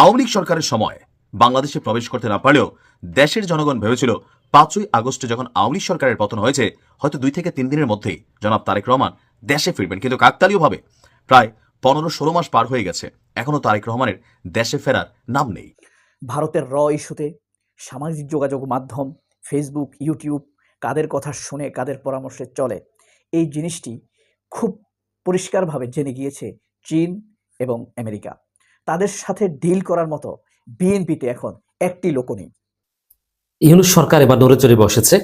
আওয়ামী লীগ সরকারের সময় বাংলাদেশে প্রবেশ করতে না পারলেও দেশের জনগণ ভেবেছিল 5ই আগস্টে যখন আওয়ামী লীগ সরকারের পতন হয়েছে হয়তো 2 থেকে 3 দিনের মধ্যেই জনাব তারেক রহমান দেশে ফিরবেন, কিন্তু কাকতালীয়ভাবে প্রায় 15-16 মাস পার হয়ে গেছে, এখনো তারেক রহমানের দেশে ফেরার নাম নেই। ভারতের ইস্যুতে সামাজিক যোগাযোগ মাধ্যম ফেসবুক, ইউটিউব কাদের কথা শুনে কাদের পরামর্শে চলে, এই জিনিসটি খুব পরিষ্কারভাবে জেনে গিয়েছে চীন এবং আমেরিকা। তাদের সাথে ডিল করার মতো বিএনপিতে এখন একটি লোকও নেই। ইউনূস সরকার এবার নড়ে চড়ে বসেছে,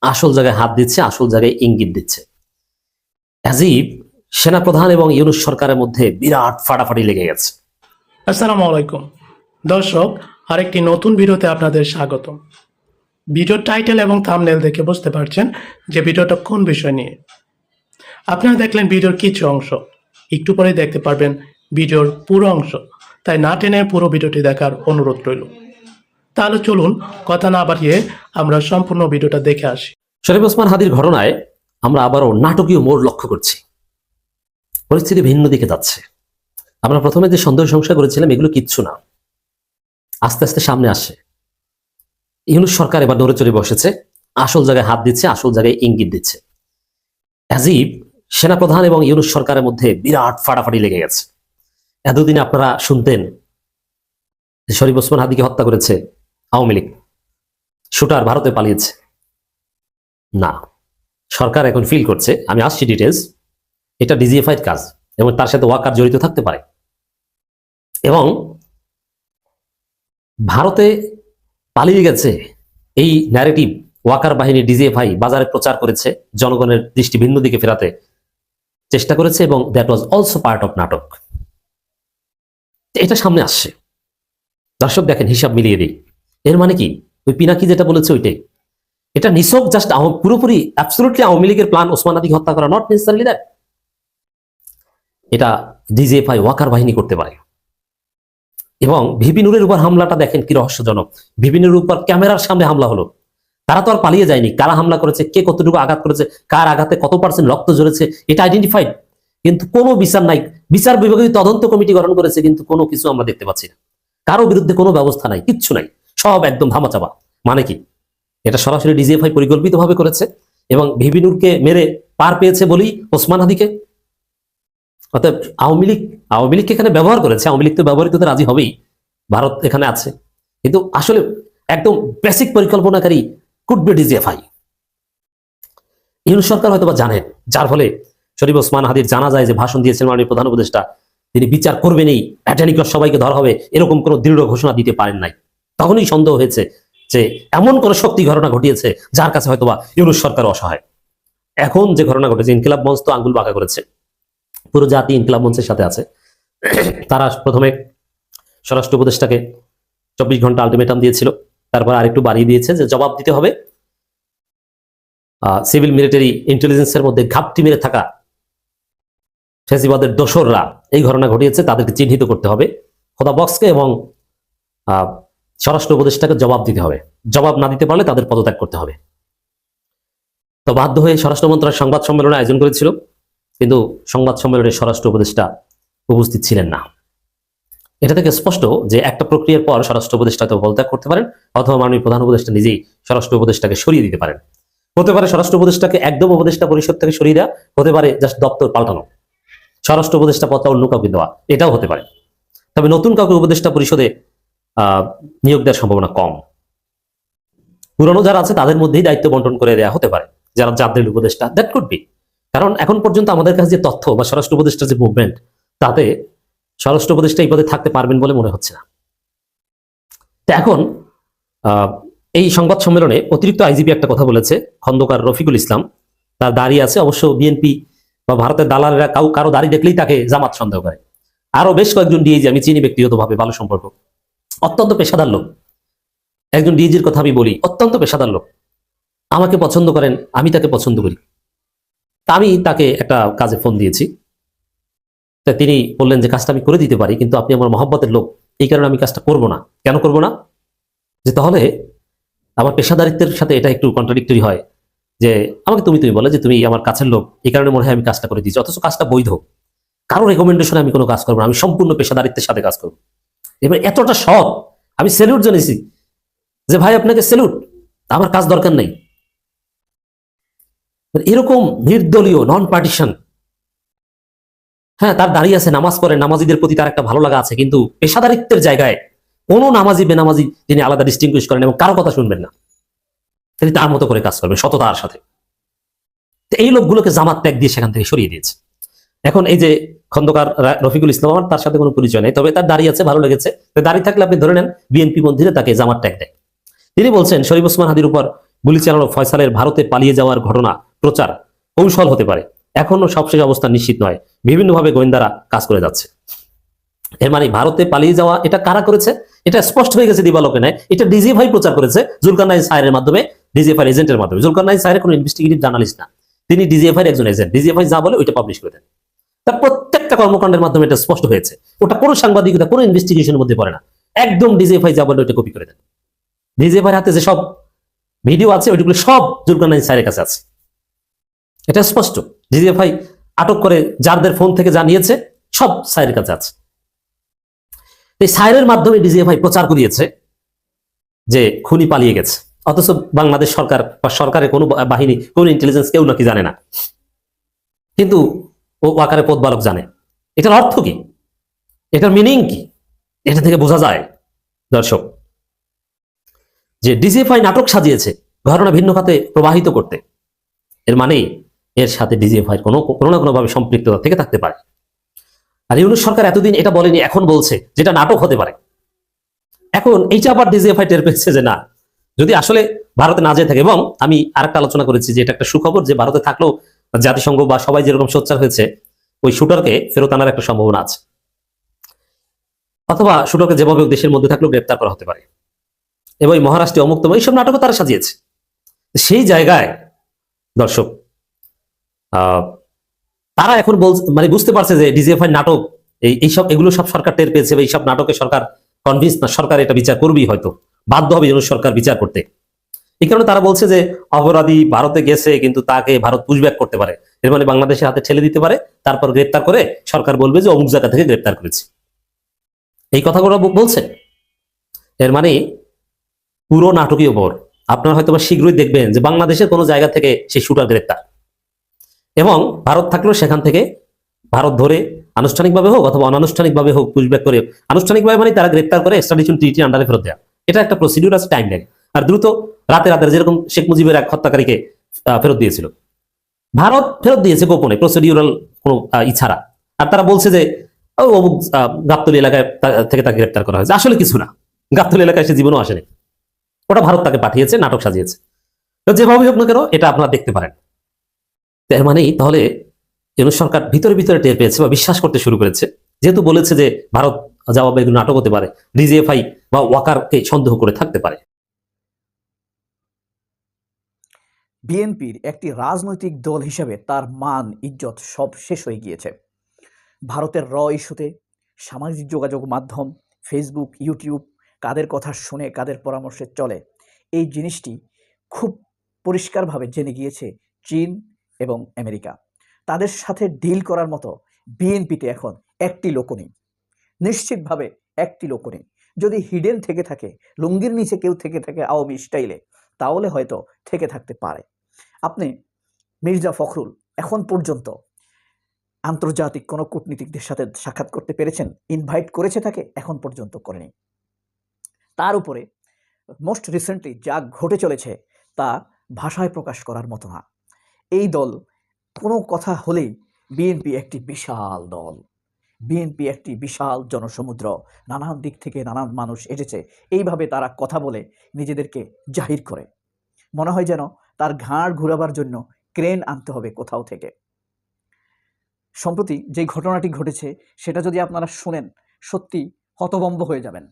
আসল জায়গায় হাত দিচ্ছে, আসল জায়গায় ইঙ্গিত দিচ্ছে। অ্যাজিব সেনাপ্রধান এবং ইউনূস সরকারের মধ্যে বিরাট ফাটাফাটি লেগে গেছে। আসসালামু আলাইকুম দর্শক, আরেকটি নতুন ভিডিওতে আপনাদের স্বাগতম। ভিডিওর টাইটেল এবং থাম্বনেল দেখে বুঝতে পারছেন যে ভিডিওটা কোন বিষয় নিয়ে। আপনারা দেখলেন ভিডিওর কিছু অংশ, একটু পরে দেখতে পারবেন ভিডিওর পুরো অংশ, তাই না টেনে পুরো ভিডিওটি দেখার অনুরোধ রইল। তাহলে চলুন কথা না বাড়িয়ে আমরা সম্পূর্ণ ভিডিওটা দেখে আসি। শরীফ ওসমান হাদির ঘটনায় আমরা আবারও নাটকীয় মোড় লক্ষ্য করছি। পরিস্থিতি ভিন্ন দিকে যাচ্ছে। আমরা প্রথমে যে সন্দেহ সংশয় করেছিলাম এগুলো কিচ্ছু না, আস্তে আস্তে সামনে আসে। ইউনূস সরকার এবার নড়ে চড়ে বসেছে, আসল জায়গায় হাত দিচ্ছে, আসল জায়গায় ইঙ্গিত দিচ্ছে। অ্যাজিব সেনাপ্রধান এবং ইউনূস সরকারের মধ্যে বিরাট ফাটাফাটি লেগে গেছে। এতদিনে আপনারা শুনতেন যে শরীফ ওসমান হাদিকে হত্যা করেছে আওয়ামী লীগ, শুটার ভারতে পালিয়েছে। না, সরকার এখন ফিল করছে, আমি আসছি ডিটেলস, এটা ডিজিএফআই এর কাজ এবং তার সাথে ওয়াকার জড়িত থাকতে পারে। এবং ভারতে পালিয়ে গেছে এই ন্যারেটিভ ওয়াকার বাহিনী ডিজিএফআই বাজারে প্রচার করেছে, জনগণের দৃষ্টি ভিন্ন দিকে ফেরাতে চেষ্টা করেছে, এবং that was also part of নাটক। এটা সামনে আসছে। দর্শক দেখেন, হিসাব মিলিয়ে দিই। এর মানে কি, ওই পিনাকি যেটা বলেছে ওইটাই, এটা নিছক জাস্ট পুরোপুরি অ্যাবসলিউটলি আওয়ামী লীগের প্ল্যান ওসমান হাদিকে হত্যা করা, নট নেসেসারিলি দ্যাট। এটা ডিজিএফআই ওয়াকার বাহিনী করতে পারে। এবং ভিপি নূরের উপর হামলাটা দেখেন কি রহস্যজনক। ভিপি নূরের উপর ক্যামেরার সামনে হামলা হলো। তারা তো আর পালিয়ে যায়নি, কারা হামলা করেছে, কে কতটুকু আঘাত করেছে, কার আঘাতে কত % রক্ত ঝরেছে, এটা আইডেন্টিফাইড, কিন্তু কোনো বিচার নাই। বিচার বিভাগীয় তদন্ত কমিটি গঠন করেছে, কিন্তু কোনো কিছু আমরা দেখতে পাচ্ছি না। কারো বিরুদ্ধে কোনো ব্যবস্থা নাই, কিচ্ছু নাই, সব একদম ধামাচাপা। মানে কি, এটা সরাসরি ডিজিএফআই পরিকল্পিতভাবে করেছে এবং ভিপি নূরকে মেরে পার পেয়েছে বলেই ওসমান হাদিকে, অর্থাৎ আওয়ামী লীগকে এখানে ব্যবহার করেছে। আওয়ামী লীগ তো ব্যবহৃত রাজি হবেই, ভারত এখানে আছে, কিন্তু আসলে একদম বেসিক পরিকল্পনাকারী কুড বি ডিজিএফআই। ইউনূস সরকার হয়তো বা জানেন, যার ফলে শরীফ ওসমান হাদির জানা যায় যে ভাষণ দিয়েছেন মাননীয় প্রধান উপদেষ্টা, তিনি বিচার করবেনই, অ্যাটর্নি সবাইকে ধরা হবে, এরকম কোনো দৃঢ় ঘোষণা দিতে পারেন নাই। তখনই সন্দেহ হয়েছে যে এমন কোন শক্তি ঘটনা ঘটিয়েছে যার কাছে হয়তোবা ইউনূস সরকার অসহায়। এখন যে ঘটনা ঘটেছে, ইনকিলাব মঞ্চ তো আঙ্গুল বাঁকা করেছে, পুরো জাতি ইনকিলাব মঞ্চের সাথে আছে। তারা প্রথমে স্বরাষ্ট্র উপদেষ্টাকে 24 ঘন্টা আলটিমেটাম দিয়েছিল, তারপর আরেকটু বাড়িয়ে দিয়েছে যে জবাব দিতে হবে। সিভিল মিলিটারি ইন্টেলিজেন্সের মধ্যে ঘাপটি মেরে থাকা ফ্যাসিবাদের দোসররা এই ঘটনা ঘটিয়েছে, তাদেরকে চিহ্নিত করতে হবে। খোদা বক্সকে এবং স্বরাষ্ট্র উপদেষ্টাকে জবাব দিতে হবে। জবাব না দিতে পারলে তাদের পদত্যাগ করতে হবে। তো বাধ্য হয়ে স্বরাষ্ট্র মন্ত্রণালয় সংবাদ সম্মেলনের আয়োজন করেছিল, কিন্তু সংবাদ সম্মেলনে স্বরাষ্ট্র উপদেষ্টা উপস্থিত ছিলেন না। এটা থেকে স্পষ্ট যে একটা প্রক্রিয়ার পর স্বরাষ্ট্র উপদেষ্টা তো পদত্যাগ করতে পারেন, অথবা মাননীয় প্রধান উপদেষ্টা নিজেই স্বরাষ্ট্র উপদেষ্টাকে সরিয়ে দিতে পারেন। হতে পারে স্বরাষ্ট্র উপদেষ্টাকে একদম উপদেষ্টা পরিষদ থেকে সরিয়ে দেওয়া, হতে পারে জাস্ট দপ্তর পাল্টানো, স্বরাষ্ট্র উপদেষ্টা পদটা অন্য কাউকে দেওয়া, এটাও হতে পারে। তবে নতুন কাউকে উপদেষ্টা পরিষদে নিয়োগ দেওয়ার সম্ভাবনা কম। পুরনো যারা আছে তাদের মধ্যেই দায়িত্ব বন্টন করে দেওয়া হতে পারে, যারা জাতীয় উপদেষ্টা, দ্যাট কুড বি। কারণ এখন পর্যন্ত আমাদের কাছে যে তথ্য বা স্বরাষ্ট্র উপদেষ্টার যে মুভমেন্ট, তাতে স্বরাষ্ট্র উপদেষ্টা এই পদে থাকতে পারবেন বলে মনে হচ্ছে না। তো এখন এই সংবাদ সম্মেলনে অতিরিক্ত আইজিপি একটা কথা বলেছে, খন্দকার রফিকুল ইসলাম, তার দাঁড়িয়ে আছে। অবশ্য বিএনপি বা ভারতের দালালেরা কারো দাঁড়িয়ে দেখলেই তাকে জামাত সন্দেহ করে। আরো বেশ কয়েকজন ডিআইজি আমি চিনি ব্যক্তিগতভাবে, ভালো সম্পর্ক, অত্যন্ত পেশাদার লোক। একজন ডিআইজির কথা আমি বলি, অত্যন্ত পেশাদার লোক, আমাকে পছন্দ করেন, আমি তাকে পছন্দ করি। তা আমি তাকে একটা কাজে ফোন দিয়েছি, তা তিনি বললেন যে কাজটা আমি করে দিতে পারি, কিন্তু আপনি আমার মহব্বতের লোক, এই কারণে আমি কাজটা করব না। কেন করব না? যে তাহলে আমার পেশাদারিত্বের সাথে এটা একটু কন্ট্রাডিক্টরি হয়, যে আমাকে তুমি বলে যে তুমি আমার কাছের লোক, এই কারণে মনে হয় আমি কাজটা করে দিচ্ছি, অথচ কাজটা বৈধ। কারো রেকমেন্ডেশনে আমি কোনো কাজ করবো না, আমি সম্পূর্ণ পেশাদারিত্বের সাথে কাজ করবো। এবার এতটা সৎ, আমি স্যালুট জানিয়েছি যে ভাই আপনাকে স্যালুট, আমার কাজ দরকার নেই। এরকম নির্দলীয় নন পার্টিশন, হ্যাঁ তার দাঁড়িয়ে আছে, নামাজ পড়ে, নামাজিদের প্রতি তার একটা ভালো লাগা আছে, কিন্তু পেশাদারিত্বের জায়গায় কোনো নামাজি বেনামাজি তিনি আলাদা ডিস্টিংগুইশ করেন এবং কারো কথা শুনবেন না, তিনি তার মতো করে কাজ করবেন সততার সাথে। তো এই লোকগুলোকে জামাত ত্যাগ দিয়ে সেখান থেকে সরিয়ে দিয়েছে। এখন এই যে খন্দকার রফিকুল ইসলাম, আমার তার সাথে কোনো পরিচয় নেই, তবে তার দাঁড়িয়ে আছে, ভালো লেগেছে। দাঁড়িয়ে থাকলে আপনি ধরে নেন বিএনপি মন্দিরে তাকে জামাত ত্যাগ দেয়। তিনি বলছেন শরীফ ওসমান হাদির উপর গুলি চালানো ফয়সালের ভারতে পালিয়ে যাওয়ার ঘটনা প্রচার কৌশল হতে পারে, এখনো সবশেষ অবস্থা নিশ্চিত নয়, বিভিন্নভাবে গোয়েন্দারা কাজ করে যাচ্ছে। এর মানে ভারতে পালিয়ে যাওয়া এটা কারা করেছে, এটা স্পষ্ট হয়ে গেছে দিবালোকে নেয়। এটা ডিজিএফআই প্রচার করেছে জুলকারনাইন সাহেরের মাধ্যমে, ডিজিএফআই এজেন্টের মাধ্যমে। জুলকারনাইন সাহের কোনো ইনভেস্টিগেটিভ জার্নালিস্ট না, তিনি ডিজিএফআই একজন এজেন্ট। ডিজিএফআই যা বলে ওইটা পাবলিশ করে দেন। তার প্রত্যেকটা কর্মকাণ্ডের মাধ্যমে এটা স্পষ্ট হয়েছে, ওটা কোনো সাংবাদিকতা, কোনো ইনভেস্টিগেশনের মধ্যে পড়ে না, একদম ডিজিএফআই যা বলে ওইটা কপি করে দেন। ডিজিএফআই হাতে যে সব ভিডিও আছে ওইগুলো সব জুলকারনাইন সাহেরের কাছে আছে, এটা স্পষ্ট। ডিজিএফআই আটক করে যাদের ফোন থেকে জানিয়েছে সব সাহেরের কাছে আছে। এই সাহেরের মাধ্যমে ডিজিএফআই প্রচার করিয়েছে যে খুনি পালিয়ে গেছে, অথচ বাংলাদেশ সরকার বা সরকারের কোনো বাহিনী, কোন ইন্টেলিজেন্স কেউ নাকি জানে না, কিন্তু ও আকারে পথবালক জানে। এটার অর্থ কি, এটার মিনিং কি? এটা থেকে বোঝা যায় দর্শক যে ডিজিএফআই নাটক সাজিয়েছে ঘটনা ভিন্ন খাতে প্রবাহিত করতে। এর মানে এর সাথে ডিজিএফআই কোনো না কোনো ভাবে সম্পৃক্ততা থেকে থাকতে পারে। আর ইউনূস সরকার এতদিন এটা বলেনি, এখন বলছে যেটা নাটক হতে পারে। এখন এইটা আবার ডিজিএফআই টের পেয়েছে যে না, যদি আসলে ভারতে না যেয়ে থাকে। এবং আমি আরেকটা আলোচনা করেছি যে এটা একটা সুখবর যে ভারতে থাকলেও জাতিসংঘ বা সবাই যেরকম সোচ্চার হয়েছে, ওই শুটারকে ফেরত আনার একটা সম্ভাবনা আছে, অথবা শুটারকে যেভাবে দেশের মধ্যে থাকলেও গ্রেপ্তার করা হতে পারে। এবং মহারাষ্ট্রে অমুক্ত এইসব নাটকও তারা সাজিয়েছে। সেই জায়গায় দর্শক তারা এখন মানে বুঝতে পারছে যে ডিজিএফআই নাটক, এইসব এগুলো সব সরকার টের পেয়েছে। এইসব নাটকে সরকার কনভিন্স না, সরকার এটা বিচার করবেই, হয়তো বাধ্য হবে যেন সরকার বিচার করতে। এই কারণে তারা বলছে যে অপরাধী ভারতে গেছে, কিন্তু তাকে ভারত পুশব্যাক করতে পারে, এর মানে বাংলাদেশের হাতে ঠেলে দিতে পারে, তারপর গ্রেপ্তার করে সরকার বলবে যে অমুক জায়গা থেকে গ্রেপ্তার করেছে। এই কথাগুলো বলছে। এর মানে পুরো নাটকীয় বর আপনারা হয়তো শীঘ্রই দেখবেন যে বাংলাদেশের কোনো জায়গা থেকে সেই শুটার গ্রেপ্তার, এবং ভারত থাকলেও সেখান থেকে ভারত ধরে আনুষ্ঠানিকভাবে হোক অথবা অনানুষ্ঠানিকভাবে হোক পুশব্যাক করে, আনুষ্ঠানিকভাবে মানে তারা গ্রেপ্তার করে এক্সট্রাডিশন ট্রিটির আন্ডারে ফেরত দেওয়া। এটা একটা প্রসিডিউর আছে, টাইম লাগে। আর দ্রুত রাতে যেরকম শেখ মুজিবের এক হত্যাকারীকে ফেরত দিয়েছিল, ভারত ফেরত দিয়েছে গোপনে, প্রসিডিউরাল কোনো ইচ্ছারা। আর তারা বলছে যে অমুক গাবতলী এলাকায় থেকে তাকে গ্রেপ্তার করা হয়েছে। আসলে কিছু না, গাবতলী এলাকায় সে জীবনও আসেনি, ওটা ভারত তাকে পাঠিয়েছে, নাটক সাজিয়েছে। তো যেভাবে হোক না কেন এটা আপনারা দেখতে পারেন। এর মানেই তাহলে ইউনূস সরকার ভিতরে ভিতরে টের পেয়েছে বা বিশ্বাস করতে শুরু করেছে, যেহেতু বলেছে যে ভারত জবাবে এগুলো নাটক হতে পারে, ডিজিএফআই বা ওয়াকারকে সন্দেহ করে থাকতে পারে। বিএনপির একটি রাজনৈতিক দল হিসেবে তার মান ইজ্জত সব শেষ হয়ে গিয়েছে। ভারতের ইস্যুতে সামাজিক যোগাযোগ মাধ্যম, ফেসবুক, ইউটিউব, কাদের কথা শুনে কাদের পরামর্শে চলে, এই জিনিসটি খুব পরিষ্কারভাবে জেনে গিয়েছে চীন এবং আমেরিকা। তাদের সাথে ডিল করার মতো বিএনপিতে এখন একটি লোকও নেই, নিশ্চিতভাবে একটি লোকও নেই। যদি হিডেন থেকে থাকে, লুঙ্গির নিচে কেউ থেকে থাকে আওয়ামী স্টাইলে, তাহলে হয়তো থেকে থাকতে পারে। আপনি মির্জা ফখরুল এখন পর্যন্ত আন্তর্জাতিক কোনো কূটনীতিকদের সাথে সাক্ষাৎ করতে পেরেছেন? ইনভাইট করেছে তাকে? এখন পর্যন্ত করেনি। তার উপরে মোস্ট রিসেন্টলি যা ঘটে চলেছে তা ভাষায় প্রকাশ করার মতো না। এই দল কোনো কথা হলেই বিএনপি একটি বিশাল দল, বিএনপি একটি বিশাল জনসমুদ্র, নানান দিক থেকে নানান মানুষ এসেছে, এইভাবে তারা কথা বলে নিজেদেরকে জাহির করে। মনে হয় যেন তার ঘাড় ঘুরাবার জন্য ক্রেন আনতে হবে কোথাও থেকে। সম্প্রতি যে ঘটনাটি ঘটেছে সেটা যদি আপনারা শুনেন, সত্যি হতভম্ব হয়ে যাবেন।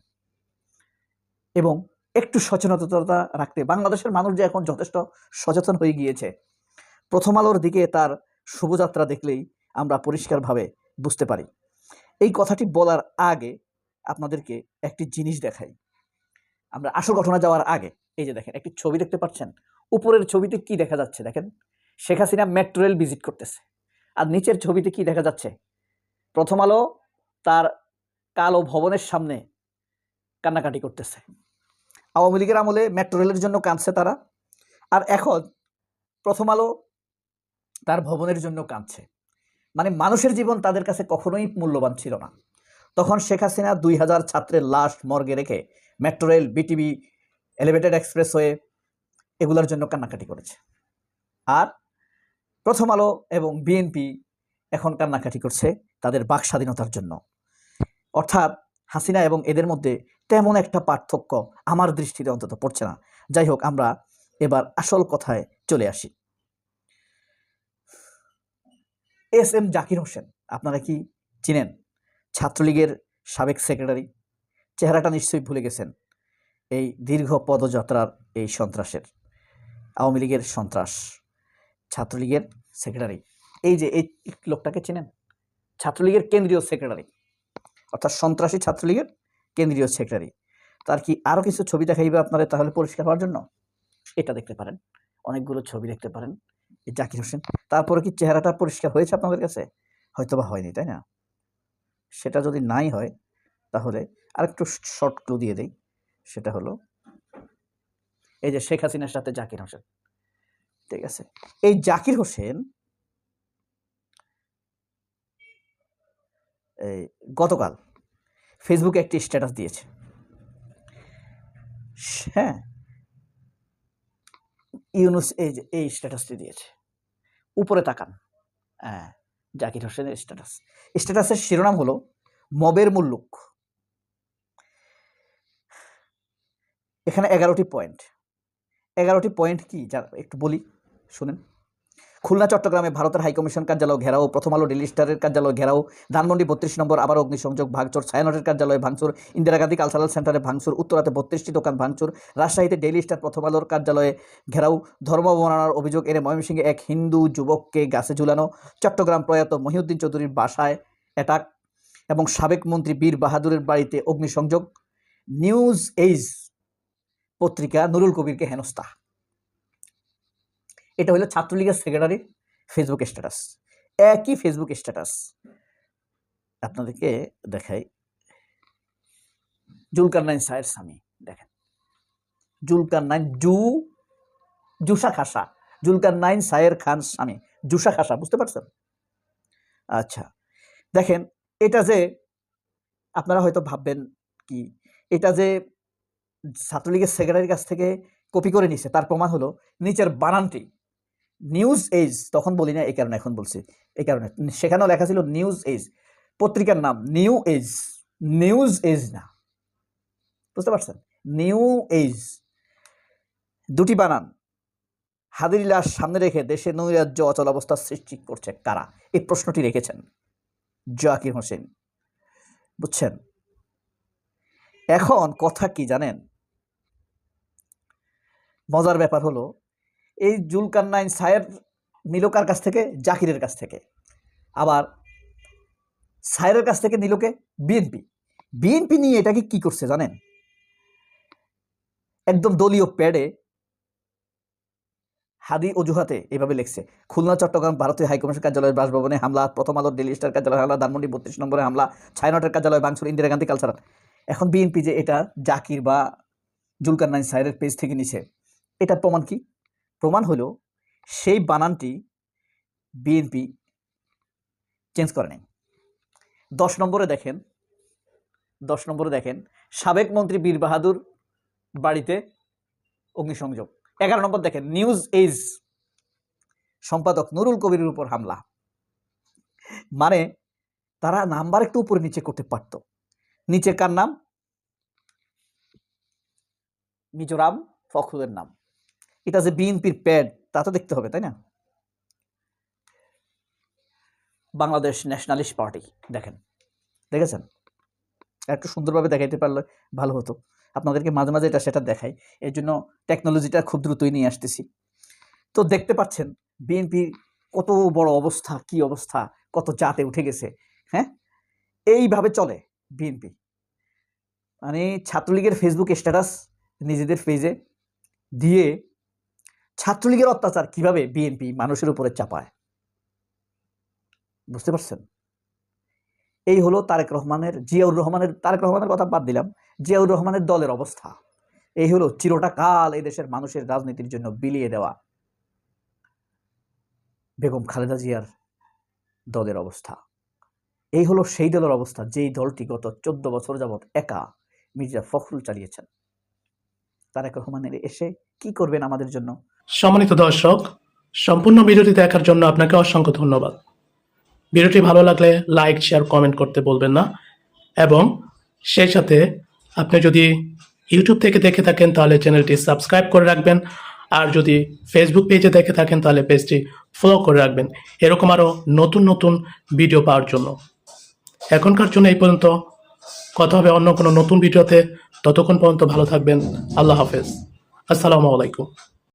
এবং একটু সচেতনতা রাখতে, বাংলাদেশের মানুষ যে এখন যথেষ্ট সচেতন হয়ে গিয়েছে, প্রথম আলোর দিকে তার শুভযাত্রা দেখলেই আমরা পরিষ্কারভাবে বুঝতে পারি। এই কথাটি বলার আগে আপনাদেরকে একটি জিনিস দেখাই। আমরা আসল ঘটনা যাওয়ার আগে এই যে দেখেন একটি ছবি দেখতে পাচ্ছেন, উপরের ছবিতে কি দেখা যাচ্ছে দেখেন, Sheikh Hasina metro rail visit করতেছে। আর নিচের ছবিতে কি দেখা যাচ্ছে, প্রথম আলো তার কালো ভবনের সামনে কান্নাকাটি করতেছে। আওয়ামী লীগের আমলে মেট্রো রেলের জন্য কাঁদছে তারা, আর এখন প্রথম আলো তার ভবনের জন্য কাঁদছে। মানে মানুষের জীবন তাদের কাছে কখনোই মূল্যবান ছিল না। তখন শেখ হাসিনা 2000 ছাত্রের লাশ মর্গে রেখে metro rail, BTV, elevated expressway এগুলোর জন্য কান্নাকাটি করেছে। আর প্রথম আলো এবং বিএনপি এখন কান্নাকাটি করছে তাদের বাক স্বাধীনতার জন্য। অর্থাৎ হাসিনা এবং এদের মধ্যে তেমন একটা পার্থক্য আমার দৃষ্টিতে অন্তত পড়ছে না। যাই হোক, আমরা এবার আসল কথায় চলে আসি। এস এম জাকির হোসেন আপনারা কি চিনেন? ছাত্রলীগের সাবেক সেক্রেটারি। চেহারাটা নিশ্চয়ই ভুলে গেছেন। এই দীর্ঘ পদযাত্রার এই সন্ত্রাসের, আওয়ামী লীগের সন্ত্রাস, ছাত্রলীগের সেক্রেটারি। এই যে এই লোকটাকে চিনেন? ছাত্রলীগের কেন্দ্রীয় সেক্রেটারি, অর্থাৎ সন্ত্রাসী ছাত্রলীগের কেন্দ্রীয় সেক্রেটারি। তার কি আরও কিছু ছবি দেখাইবে আপনারা তাহলে পরিষ্কার হওয়ার জন্য? এটা দেখতে পারেন, অনেকগুলো ছবি দেখতে পারেন এই জাকির হোসেন। তারপরে কি চেহারাটা পরিষ্কার হয়েছে আপনাদের কাছে? হয়তো বা হয়নি, তাই না? সেটা যদি নাই হয় তাহলে আরেকটু শর্ট ক্লু দিয়ে দেই। সেটা হলো এই যে শেখ হাসিনার সাথে জাকির হোসেন, ঠিক আছে? এই জাকির হোসেন এই গতকাল ফেসবুকে একটি স্ট্যাটাস দিয়েছে। হ্যাঁ, ইউনুস এই যে এই স্ট্যাটাসটি দিয়েছে, উপরে তাকান। হ্যাঁ, জাকির হোসেনের স্ট্যাটাস। স্ট্যাটাসের শিরোনাম হলো মবের মুল্লুক। এখানে 11টি পয়েন্ট। 11টি পয়েন্ট কি যা একটু বলি, শুনেন। খুলনা চট্টগ্রামে ভারতের হাইকমিশন কার্যালয় ঘেরাও, প্রথম আলো ডেইলি স্টারের কার্যালয় ঘেরাও, ধানমন্ডি 32 নম্বর আবার অগ্নিসংযোগ ভাঙচুর, ছায়ানটের কার্যালয়ে ভাঙচুর, ইন্দিরা গান্ধী কালচারাল সেন্টারে ভাঙচুর, উত্তরাতে 32টি দোকান ভাঙচুর, রাজশাহীতে ডেইলি স্টার প্রথম আলোর কার্যালয়ে ঘেরাও, ধর্ম অবমাননার অভিযোগ এনে ময়মনসিংহে এক হিন্দু যুবককে গাছে ঝুলানো, চট্টগ্রাম প্রয়াত মহিউদ্দিন চৌধুরীর বাসায় অ্যাটাক এবং সাবেক মন্ত্রী বীর বাহাদুরের বাড়িতে অগ্নিসংযোগ, নিউজ এইজ পত্রিকা নুরুল কবিরকে হেনস্থা। এটা হলো ছাত্রলীগের সেক্রেটারির ফেসবুক স্ট্যাটাস। একই ফেসবুক স্ট্যাটাস আপনাদেরকে দেখাই। জুলকারনাইন সায়ের স্বামী, দেখেন জুলকারনাইন জুসা খাসা, জুলকারনাইন সায়ের খান স্বামী, জুসা খাসা, বুঝতে পারছেন? আচ্ছা, দেখেন এটা যে আপনারা হয়তো ভাববেন কি এটা যে ছাত্রলীগের সেক্রেটারির কাছ থেকে কপি করে নিছে, তার প্রমাণ হলো নিচের বানানটি নিউজ এজ। তখন বলি না, এই কারণে এখন বলছি। এই কারণে সেখানেও লেখা ছিল নিউজ এজ, পত্রিকার নাম নিউ এজ, নিউজ এজ না, বুঝতে পারছেন? নিউ এজ, দুটি বানান। হাদির লাশ সামনে রেখে দেশে নৈরাজ্য অচল অবস্থা সৃষ্টি করছে কারা? এই প্রশ্নটি রেখেছেন জাকির হোসেন, বুঝছেন? এখন কথা কি জানেন? মজার ব্যাপার হলো এই জুলকারনাইন সায়ের নিল কার কাছ থেকে? জাকিরের কাছ থেকে। আবার সায়েরের কাছ থেকে নিলকে বিএনপি। বিএনপি নিয়ে এটাকে কি করছে জানেন? একদম দলীয় প্যাডে হাদি অজুহাতে এভাবে লিখছে, খুলনা চট্টগ্রাম ভারতীয় হাইকমিশন কার্যালয়ের বাসভবনে হামলা, প্রথম আলোর ডেইলি স্টার কার্যালয়ে হামলা, ধানমন্ডি 32 নম্বরে হামলা, ছায়ানটের কার্যালয়ে ভাঙচুর, ইন্দিরা গান্ধী কালচারাল। এখন বিএনপি যে এটা জাকির বা জুলকারনাইন সায়েরের পেজ থেকে নিছে, এটার প্রমাণ কি? প্রমাণ হলো সেই বানানটি বিএনপি চেঞ্জ করে নেই। 10 নম্বরে দেখেন, 10 নম্বরে দেখেন সাবেক মন্ত্রী বীর বাহাদুর বাড়িতে অগ্নিসংযোগ। 11 নম্বর দেখেন নিউজ এজ সম্পাদক নুরুল কবিরের উপর হামলা। মানে তারা নাম্বার একটু উপরে নিচে করতে পারত। নিচে কার নাম? মিজোরাম ফখরুলের নাম। এটা যে বিএনপির প্যাড তা তো দেখতে হবে, তাই না? বাংলাদেশ ন্যাশনালিস্ট পার্টি, দেখেন, দেখেছেন? একটু সুন্দরভাবে দেখাইতে পারলে ভালো হতো। আপনাদেরকে মাঝে মাঝে এটা সেটা দেখাই, এই জন্য টেকনোলজিটা খুব দ্রুতই নিয়ে আসতেছি। তো দেখতে পাচ্ছেন বিএনপির কত বড় অবস্থা, কি অবস্থা, কত জাতে উঠে গেছে। হ্যাঁ, এইভাবে চলে বিএনপি। মানে ছাত্রলীগের ফেসবুক স্ট্যাটাস নিজেদের পেজে দিয়ে ছাত্রলীগের অত্যাচার কিভাবে বিএনপি মানুষের উপরে চাপায়, বুঝতে পারছেন? এই হলো তারেক রহমানের কথা বাদ দিলাম, জিয়াউর রহমানের দলের অবস্থা। এই হলো চিরটা কাল এই দেশের মানুষের রাজনীতির জন্য বিলিয়ে দেওয়া বেগম খালেদা জিয়ার দলের অবস্থা। এই হলো সেই দলের অবস্থা যেই দলটি গত 14 বছর যাবৎ একা মির্জা ফখরুল চালিয়েছেন। তারেক রহমানের এসে কি করবেন আমাদের জন্য? সম্মানিত দর্শক, সম্পূর্ণ ভিডিওটি দেখার জন্য আপনাকে অসংখ্য ধন্যবাদ। ভিডিওটি ভালো লাগলে লাইক, শেয়ার, কমেন্ট করতে বলবেন না। এবং সেই সাথে আপনি যদি ইউটিউব থেকে দেখে থাকেন তাহলে চ্যানেলটি সাবস্ক্রাইব করে রাখবেন। আর যদি ফেসবুক পেজে দেখে থাকেন তাহলে পেজটি ফলো করে রাখবেন, এরকম আরও নতুন নতুন ভিডিও পাওয়ার জন্য। এখনকার জন্য এই পর্যন্ত, কথা হবে অন্য কোনো নতুন ভিডিওতে। ততক্ষণ পর্যন্ত ভালো থাকবেন। আল্লাহ হাফেজ। আসসালামু আলাইকুম।